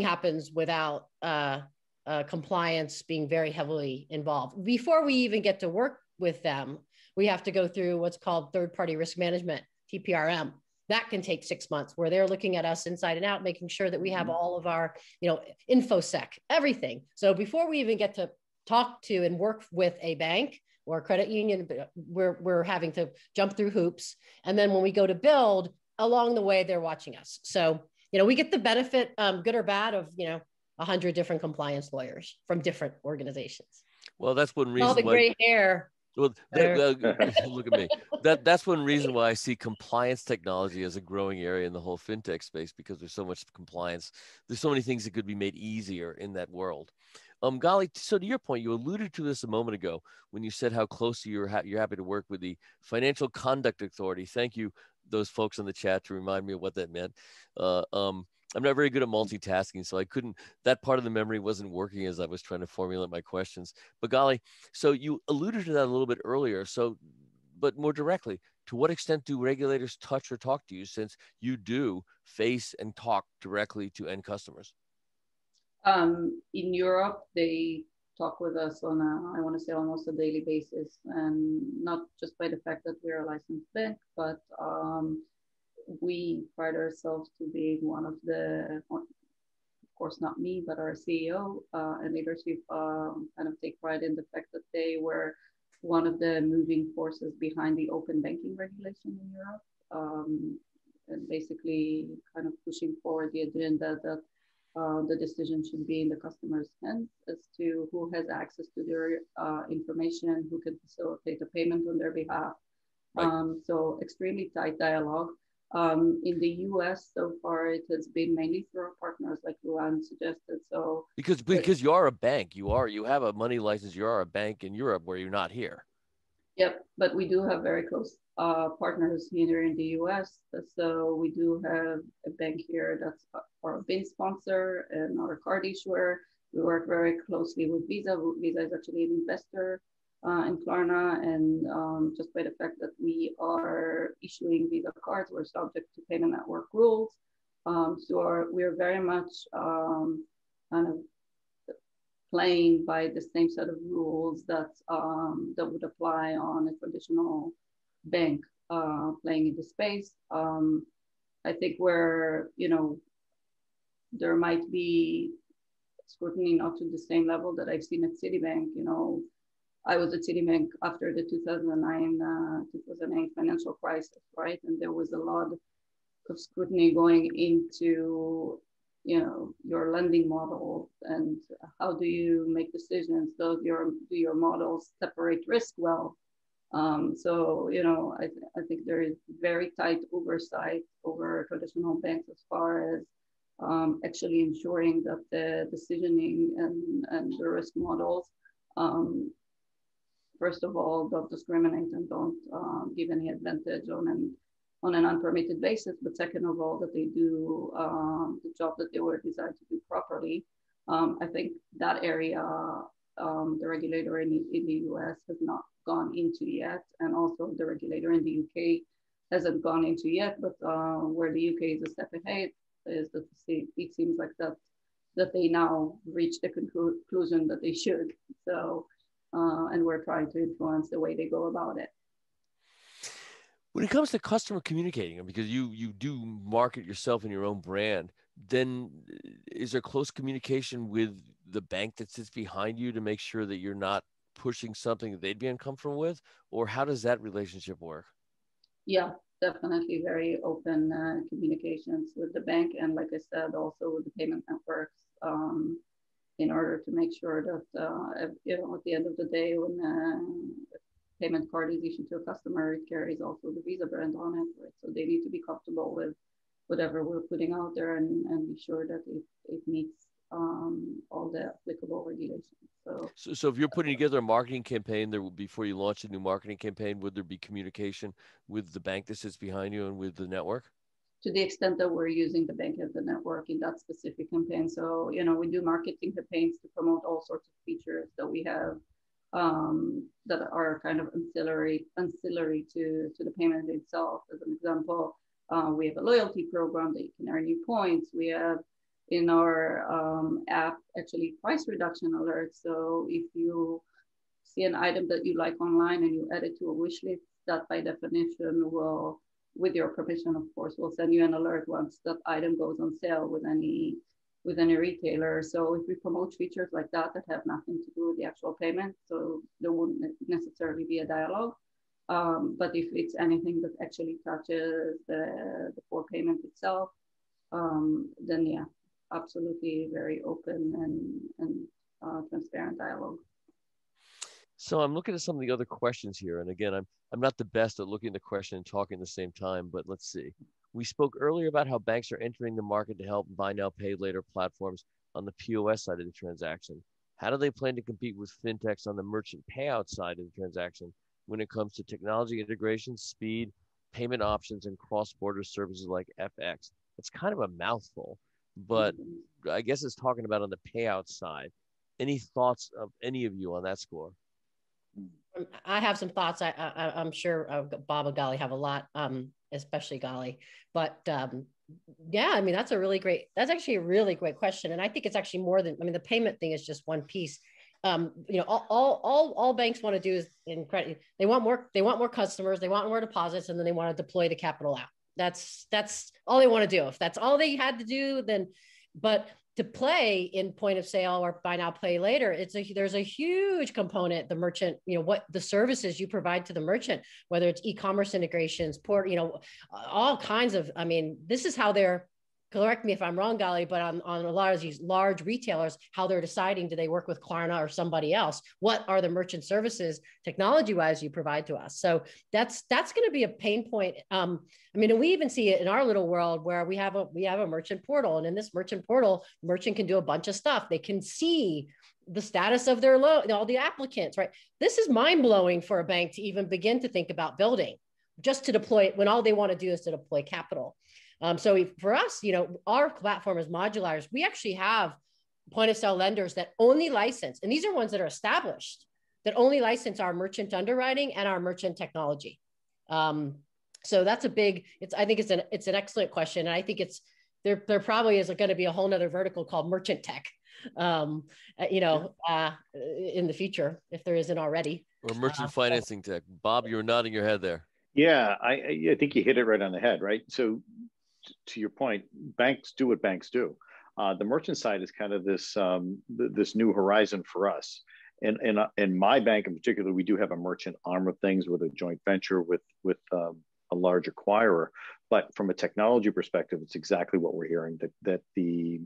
happens without compliance being very heavily involved. Before we even get to work with them, we have to go through what's called third-party risk management, TPRM. That can take 6 months, where they're looking at us inside and out, making sure that we have all of our, InfoSec, everything. So before we even get to talk to and work with a bank or a credit union, we're having to jump through hoops. And then when we go to build, along the way, they're watching us. So, we get the benefit, good or bad, of, 100 different compliance lawyers from different organizations. Well, that's one reason all the gray hair. Well, look at me. That's one reason why I see compliance technology as a growing area in the whole fintech space, because there's so much compliance. There's so many things that could be made easier in that world. Gali, so to your point, you alluded to this a moment ago when you said how closely you're happy to work with the Financial Conduct Authority. Thank you, those folks in the chat, to remind me of what that meant. I'm not very good at multitasking, so that part of the memory wasn't working as I was trying to formulate my questions. But Gali, so you alluded to that a little bit earlier. So, but more directly, to what extent do regulators touch or talk to you, since you do face and talk directly to end customers? In Europe, they talk with us on I want to say almost a daily basis, and not just by the fact that we're a licensed bank, but we pride ourselves to being one of the, of course not me, but our CEO and leadership kind of take pride in the fact that they were one of the moving forces behind the open banking regulation in Europe, and basically kind of pushing forward the agenda that the decision should be in the customer's hands as to who has access to their information, who can facilitate a payment on their behalf. Right. So extremely tight dialogue. In the US, so far, it has been mainly through our partners, like Luan suggested. So because you are a bank, you have a money license, you are a bank in Europe where you're not here. Yep, but we do have very close partners here in the US. So we do have a bank here that's our BIN sponsor and our card issuer. We work very closely with Visa. Visa is actually an investor in Klarna, and just by the fact that we are issuing Visa cards, we're subject to payment network rules. So we're very much kind of playing by the same set of rules that would apply on a traditional bank playing in the space. I think where, there might be scrutiny not to the same level that I've seen at Citibank. I was at Citibank after the 2008 financial crisis, right? And there was a lot of scrutiny going into, your lending model and how do you make decisions? Do your models separate risk well? So, I think there is very tight oversight over traditional banks as far as actually ensuring that the decisioning and the risk models, first of all, don't discriminate and don't give any advantage on an unpermitted basis, but second of all, that they do the job that they were designed to do properly. I think that area, the regulator in the US has not gone into yet, and also the regulator in the UK hasn't gone into yet, but where the UK is a step ahead is that it seems like that they now reach the conclusion that they should. So, and we're trying to influence the way they go about it. When it comes to customer communicating, because you do market yourself and your own brand then is there close communication with the bank that sits behind you to make sure that you're not pushing something that they'd be uncomfortable with? Or how does that relationship work? Yeah, definitely very open communications with the bank. And like I said, also with the payment networks, in order to make sure that, at the end of the day, when a payment card is issued to a customer, it carries also the Visa brand on it, right? So they need to be comfortable with whatever we're putting out there, and be sure that it meets all the applicable regulations. So if you're putting together a marketing campaign, there will, before you launch a new marketing campaign, would there be communication with the bank that sits behind you and with the network? To the extent that we're using the bank as the network in that specific campaign. So, we do marketing campaigns to promote all sorts of features that we have, that are kind of ancillary to the payment itself. As an example, we have a loyalty program that you can earn new points. We have in our app actually price reduction alerts. So if you see an item that you like online and you add it to a wish list, that by definition will, with your permission, of course, will send you an alert once that item goes on sale with any retailer. So if we promote features like that have nothing to do with the actual payment, so there wouldn't necessarily be a dialogue. But if it's anything that actually touches the core payment itself, then yeah, absolutely very open and transparent dialogue. So I'm looking at some of the other questions here. And again, I'm not the best at looking at the question and talking at the same time, but let's see. We spoke earlier about how banks are entering the market to help buy now, pay later platforms on the POS side of the transaction. How do they plan to compete with fintechs on the merchant payout side of the transaction when it comes to technology integration, speed, payment options, and cross-border services like FX? It's kind of a mouthful, but I guess it's talking about on the payout side. Any thoughts of any of you on that score? I have some thoughts. I'm sure Bob and Gali have a lot, especially Gali. But yeah, I mean, that's actually a really great question. And I think it's actually more than, the payment thing is just one piece. All banks want to do is in credit, they want more customers, they want more deposits, and then they want to deploy the capital out. That's all they want to do. If that's all they had to do, then, but to play in point of sale or buy now, pay later, there's a huge component, the merchant, what the services you provide to the merchant, whether it's e-commerce integrations, all kinds of, this is how they're, correct me if I'm wrong, Gali, but on a lot of these large retailers, how they're deciding, do they work with Klarna or somebody else? What are the merchant services technology-wise you provide to us? So that's going to be a pain point. And we even see it in our little world where we have a merchant portal, and in this merchant portal, merchant can do a bunch of stuff. They can see the status of their loan, all the applicants, right? This is mind-blowing for a bank to even begin to think about building, just to deploy it when all they want to do is to deploy capital. So for us, our platform is modular. We actually have point of sale lenders that only license, and these are ones that are established, that only license our merchant underwriting and our merchant technology. So that's I think it's an excellent question. And I think there probably is going to be a whole nother vertical called merchant tech, in the future, if there isn't already. Or merchant financing tech. Bob, you were nodding your head there. Yeah, I think you hit it right on the head, right? So to your point, banks do what banks do. The merchant side is kind of this new horizon for us. And in my bank in particular, we do have a merchant arm of things with a joint venture with a large acquirer. But from a technology perspective, it's exactly what we're hearing, that the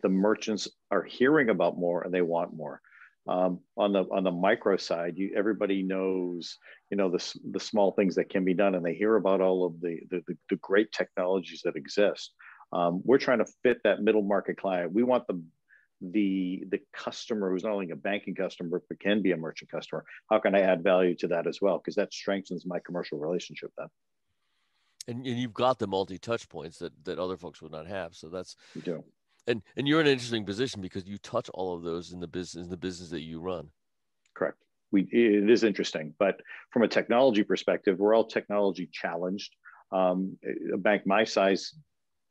merchants are hearing about more and they want more. On the micro side, everybody knows, the small things that can be done, and they hear about all of the great technologies that exist. We're trying to fit that middle market client. We want the customer who's not only a banking customer but can be a merchant customer. How can I add value to that as well? Because that strengthens my commercial relationship then. And you've got the multi-touch points that other folks would not have. So that's we do. And you're in an interesting position because you touch all of those in the business that you run. Correct. It is interesting, but from a technology perspective, we're all technology challenged. A bank my size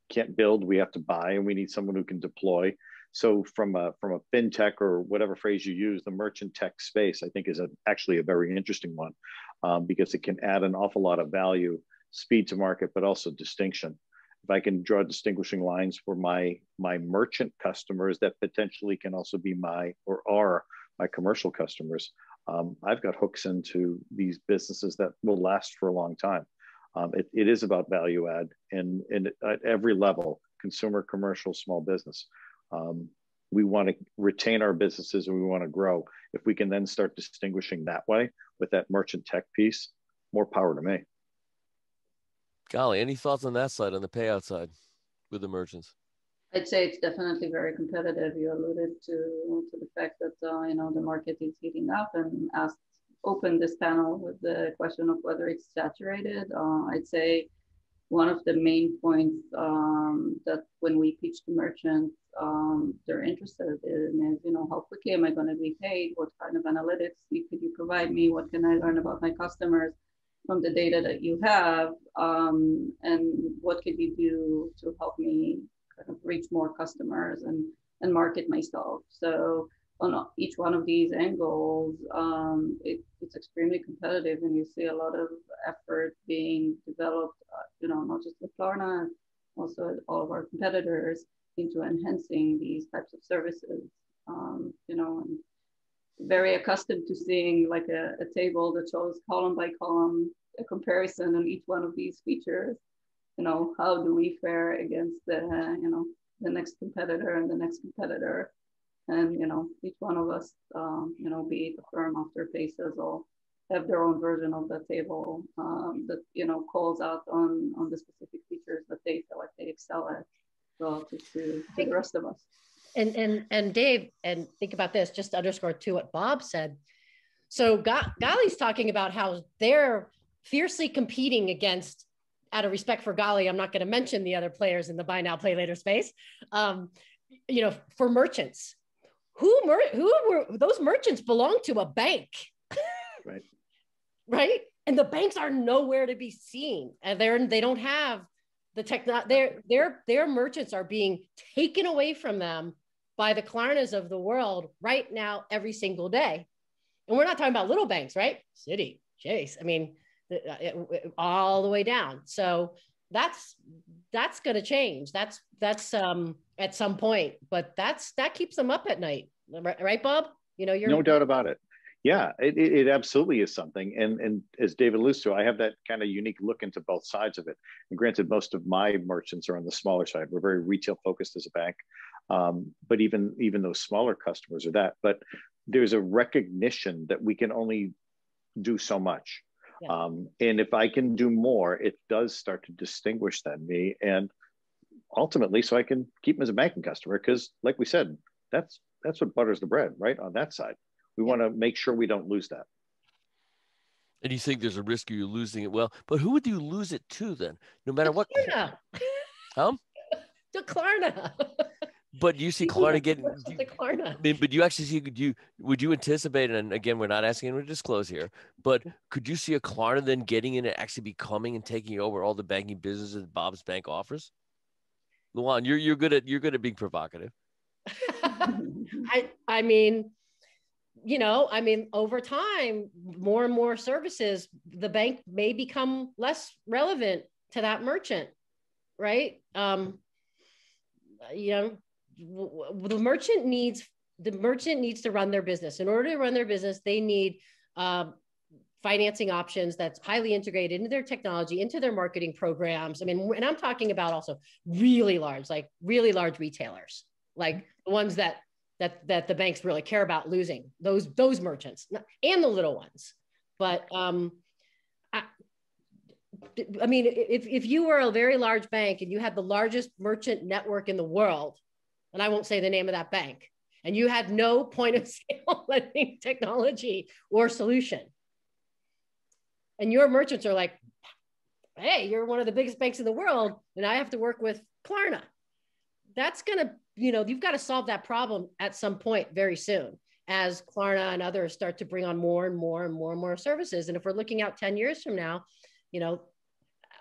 can't build; we have to buy, and we need someone who can deploy. So from a fintech or whatever phrase you use, the merchant tech space, I think, is actually a very interesting one, because it can add an awful lot of value, speed to market, but also distinction. if I can draw distinguishing lines for my merchant customers that potentially can also be my or are my commercial customers, I've got hooks into these businesses that will last for a long time. It is about value add, and at every level, consumer, commercial, small business. We want to retain our businesses and we want to grow. If we can then start distinguishing that way with that merchant tech piece, more power to me. Golly, any thoughts on that side, on the payout side with the merchants? I'd say it's definitely very competitive. You alluded to the fact that the market is heating up, and opened this panel with the question of whether it's saturated. I'd say one of the main points that when we pitch to merchants, they're interested in is, how quickly am I going to be paid? What kind of analytics could you provide me? What can I learn about my customers from the data that you have? And what could you do to help me kind of reach more customers and market myself? So on each one of these angles, it's extremely competitive, and you see a lot of effort being developed, not just with Klarna, also all of our competitors, into enhancing these types of services. And very accustomed to seeing like a table that shows column by column a comparison on each one of these features. How do we fare against the next competitor and the next competitor? And, each one of us, be it a firm after Paces, or have their own version of the table that, calls out on the specific features that they feel like they excel at relative to the rest of us. And Dave, and think about this, just to underscore too what Bob said. So Gali's talking about how they're fiercely competing against, out of respect for Gali, I'm not going to mention the other players in the buy now, play later space, for merchants. Who were those merchants belong to a bank, right? Right, and the banks are nowhere to be seen, and they don't have the technology. Their merchants are being taken away from them by the Klarnas of the world right now, every single day. And we're not talking about little banks, right? Citi, Chase. I mean, all the way down. So that's going to change. That's at some point, but that keeps them up at night, right, Bob? You're no doubt about it. Yeah, it absolutely is something. And as David alludes to, I have that kind of unique look into both sides of it. And granted, most of my merchants are on the smaller side. We're very retail focused as a bank, but even those smaller customers are that. But there's a recognition that we can only do so much. Yeah. And if I can do more, it does start to distinguish then me, and ultimately, so I can keep them as a banking customer. Because, like we said, that's what butters the bread, right? On that side, we want to make sure we don't lose that. And you think there's a risk of you losing it? Well, but who would you lose it to then? No matter what. Huh? To Klarna. But you see Klarna getting. I mean, but you actually see. Would you anticipate? And again, we're not asking him to disclose here. But could you see a Klarna then getting in and actually becoming and taking over all the banking business that Bob's Bank offers? Luan, you're good at being provocative. I mean, over time, more and more services, the bank may become less relevant to that merchant, right? The merchant needs to run their business. In order to run their business, they need financing options that's highly integrated into their technology, into their marketing programs. I mean, and I'm talking about also really large retailers, like the ones that the banks really care about losing, those merchants and the little ones. But I mean, if you were a very large bank and you had the largest merchant network in the world, and I won't say the name of that bank, and you had no point of sale lending technology or solution, and your merchants are like, hey, you're one of the biggest banks in the world, and I have to work with Klarna. That's going to, you've got to solve that problem at some point very soon, as Klarna and others start to bring on more and more and more and more services. And if we're looking out 10 years from now,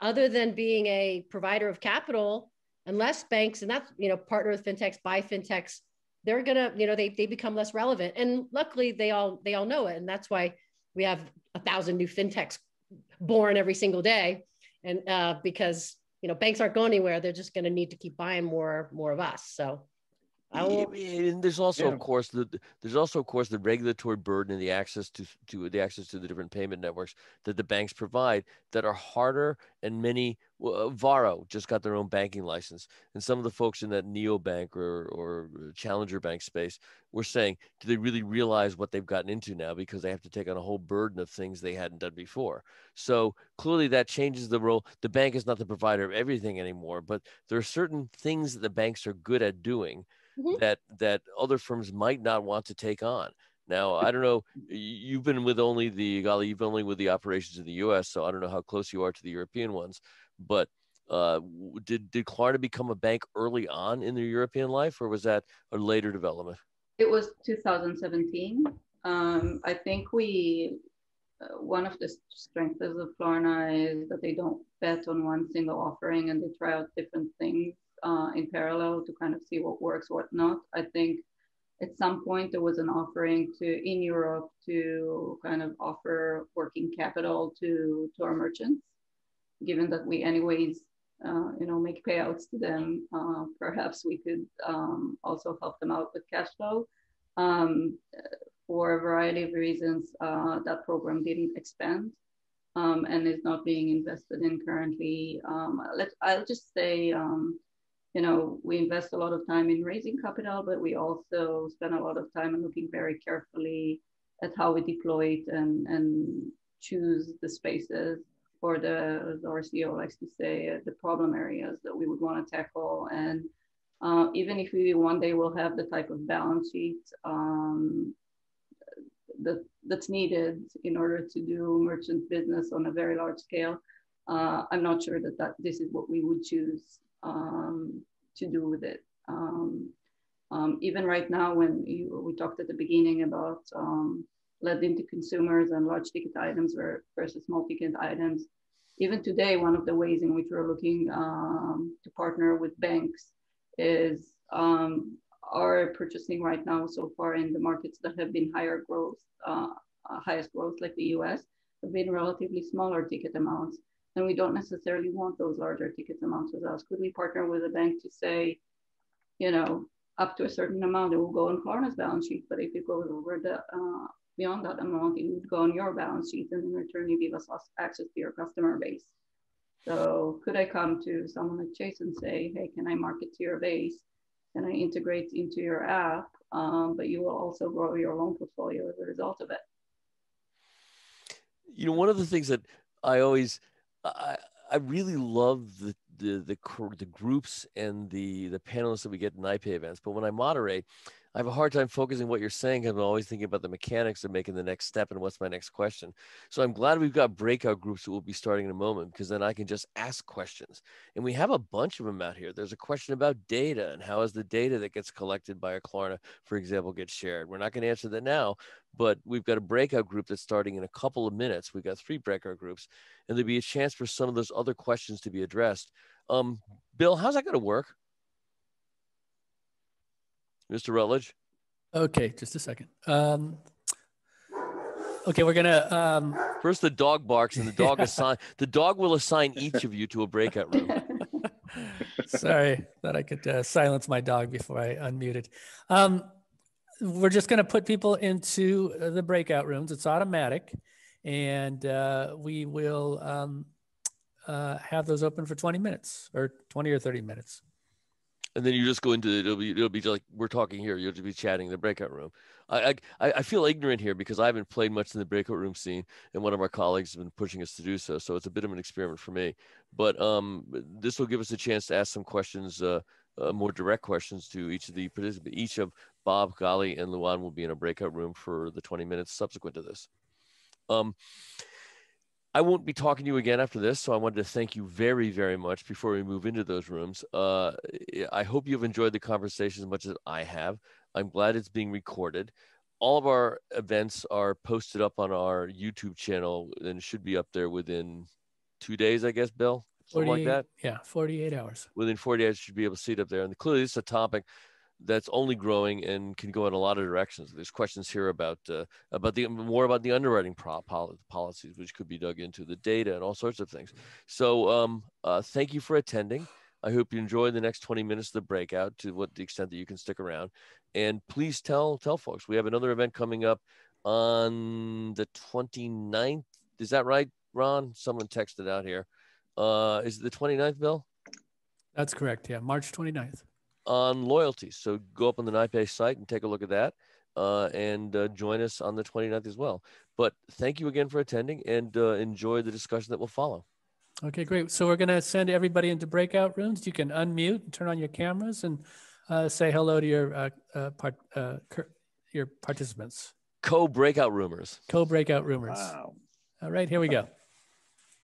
other than being a provider of capital, unless banks, and that's, partner with fintechs, buy fintechs, they're going to, they become less relevant. And luckily they all know it. And that's why we have 1,000 new fintechs born every single day. And because banks aren't going anywhere. They're just going to need to keep buying more of us. So and there's also, of course, the regulatory burden and the access to the different payment networks that the banks provide that are harder. And many, Varo just got their own banking license, and some of the folks in that neobank or challenger bank space were saying, do they really realize what they've gotten into now, because they have to take on a whole burden of things they hadn't done before. So clearly that changes the role. The bank is not the provider of everything anymore, but there are certain things that the banks are good at doing that other firms might not want to take on. Now, I don't know, you've been with only the operations in the US, so I don't know how close you are to the European ones, but did Klarna become a bank early on in their European life, or was that a later development? It was 2017. I think one of the strengths of Klarna is that they don't bet on one single offering, and they try out different things in parallel to kind of see what works, what not. I think at some point there was an offering in Europe to kind of offer working capital to our merchants, given that we anyways make payouts to them. Perhaps we could also help them out with cash flow. For a variety of reasons, that program didn't expand and is not being invested in currently. I'll just say, we invest a lot of time in raising capital, but we also spend a lot of time in looking very carefully at how we deploy it and choose the spaces for as our CEO likes to say, the problem areas that we would want to tackle. And even if we one day will have the type of balance sheet that's needed in order to do merchant business on a very large scale, I'm not sure that this is what we would choose to do with it. Even right now, when we talked at the beginning about lending to consumers and large ticket items versus small ticket items, even today, one of the ways in which we're looking to partner with banks is our purchasing right now so far in the markets that have been highest growth, like the US, have been relatively smaller ticket amounts. And we don't necessarily want those larger ticket amounts with us. Could we partner with a bank to say, up to a certain amount, it will go on Klarna's balance sheet, but if it goes over beyond that amount, it would go on your balance sheet, and in return, you give us access to your customer base. So could I come to someone like Chase and say, hey, can I market to your base? Can I integrate into your app? But you will also grow your loan portfolio as a result of it. One of the things that I really love the groups and the panelists that we get in NYPAY events, but when I moderate, I have a hard time focusing what you're saying because I'm always thinking about the mechanics of making the next step and what's my next question. So I'm glad we've got breakout groups that we'll be starting in a moment, because then I can just ask questions. And we have a bunch of them out here. There's a question about data and how is the data that gets collected by a Klarna, for example, gets shared. We're not going to answer that now, but we've got a breakout group that's starting in a couple of minutes. We've got 3 breakout groups, and there'll be a chance for some of those other questions to be addressed. Bill, how's that going to work? Mr. Rutledge? Okay, just a second. Okay, we're gonna first the dog barks, and the dog will assign each of you to a breakout room. Sorry, thought I could silence my dog before I unmuted. We're just gonna put people into the breakout rooms. It's automatic, and we will have those open for 20 minutes or 20 or 30 minutes. And then you just go into it'll be like we're talking here. You'll just be chatting in the breakout room. I feel ignorant here because I haven't played much in the breakout room scene, and one of our colleagues has been pushing us to do so. So it's a bit of an experiment for me. But this will give us a chance to ask some questions, more direct questions to each of the participants. Each of Bob, Gali, and Luan will be in a breakout room for the 20 minutes subsequent to this. I won't be talking to you again after this, so I wanted to thank you very, very much before we move into those rooms. I hope you've enjoyed the conversation as much as I have. I'm glad it's being recorded. All of our events are posted up on our YouTube channel and should be up there within 2 days, I guess, Bill? Something like that? Yeah, 48 hours. Within 48 hours, you should be able to see it up there. And clearly, this is a topic that's only growing and can go in a lot of directions. There's questions here about more about the underwriting policies, which could be dug into, the data and all sorts of things. So thank you for attending. I hope you enjoy the next 20 minutes of the breakout to what the extent that you can stick around. And please tell folks, we have another event coming up on the 29th. Is that right, Ron? Someone texted out here. Is it the 29th, Bill? That's correct. Yeah, March 29th. On loyalty. So go up on the NYPAY site and take a look at that and join us on the 29th as well. But thank you again for attending and enjoy the discussion that will follow. Okay, great. So we're going to send everybody into breakout rooms. You can unmute and turn on your cameras and say hello to your participants. Co-breakout rumors. Co-breakout rumors. Wow. All right, here we go.